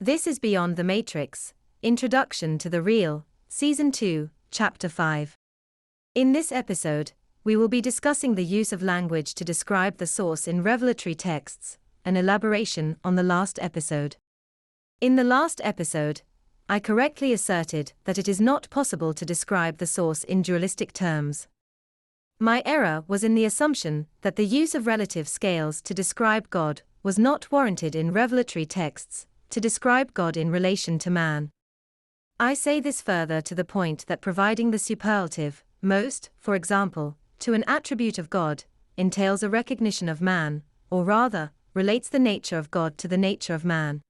This is Beyond the Matrix, Introduction to the Real, Season 2, Chapter 5. In this episode, we will be discussing the use of language to describe the source in revelatory texts, an elaboration on the last episode. In the last episode, I correctly asserted that it is not possible to describe the source in dualistic terms. My error was in the assumption that the use of relative scales to describe God was not warranted in revelatory texts, to describe God in relation to man. I say this further to the point that providing the superlative, most, for example, to an attribute of God, entails a recognition of man, or rather, relates the nature of God to the nature of man.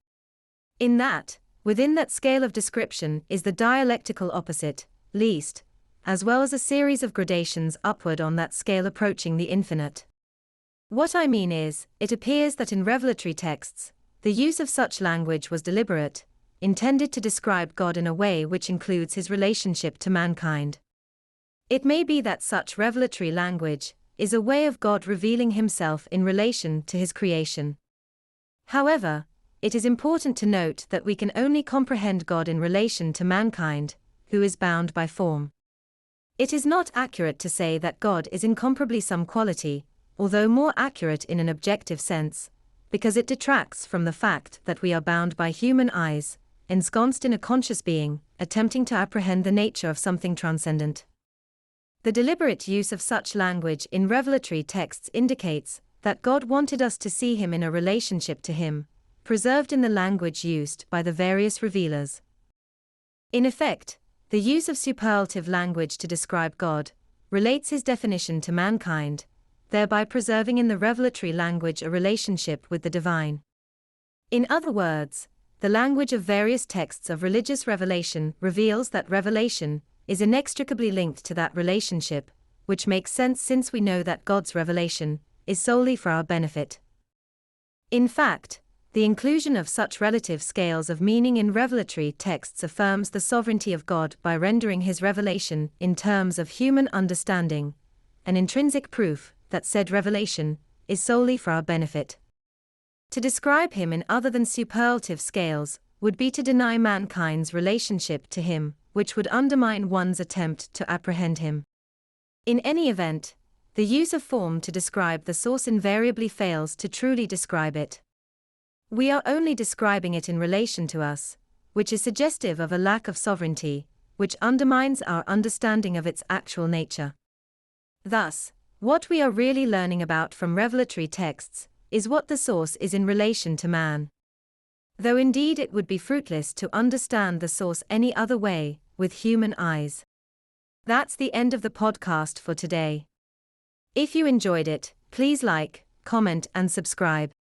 In that, within that scale of description is the dialectical opposite, least, as well as a series of gradations upward on that scale approaching the infinite. What I mean is, it appears that in revelatory texts, the use of such language was deliberate, intended to describe God in a way which includes his relationship to mankind. It may be that such revelatory language is a way of God revealing himself in relation to his creation. However, it is important to note that we can only comprehend God in relation to mankind, who is bound by form. It is not accurate to say that God is incomparably some quality, although more accurate in an objective sense, because it detracts from the fact that we are bound by human eyes, ensconced in a conscious being, attempting to apprehend the nature of something transcendent. The deliberate use of such language in revelatory texts indicates that God wanted us to see him in a relationship to him, preserved in the language used by the various revealers. In effect, the use of superlative language to describe God relates his definition to mankind, thereby preserving in the revelatory language a relationship with the divine. In other words, the language of various texts of religious revelation reveals that revelation is inextricably linked to that relationship, which makes sense since we know that God's revelation is solely for our benefit. In fact, the inclusion of such relative scales of meaning in revelatory texts affirms the sovereignty of God by rendering his revelation in terms of human understanding, an intrinsic proof that said revelation is solely for our benefit. To describe him in other than superlative scales would be to deny mankind's relationship to him, which would undermine one's attempt to apprehend him. In any event, the use of form to describe the source invariably fails to truly describe it. We are only describing it in relation to us, which is suggestive of a lack of sovereignty, which undermines our understanding of its actual nature. Thus, what we are really learning about from revelatory texts is what the source is in relation to man. Though indeed it would be fruitless to understand the source any other way, with human eyes. That's the end of the podcast for today. If you enjoyed it, please like, comment and subscribe.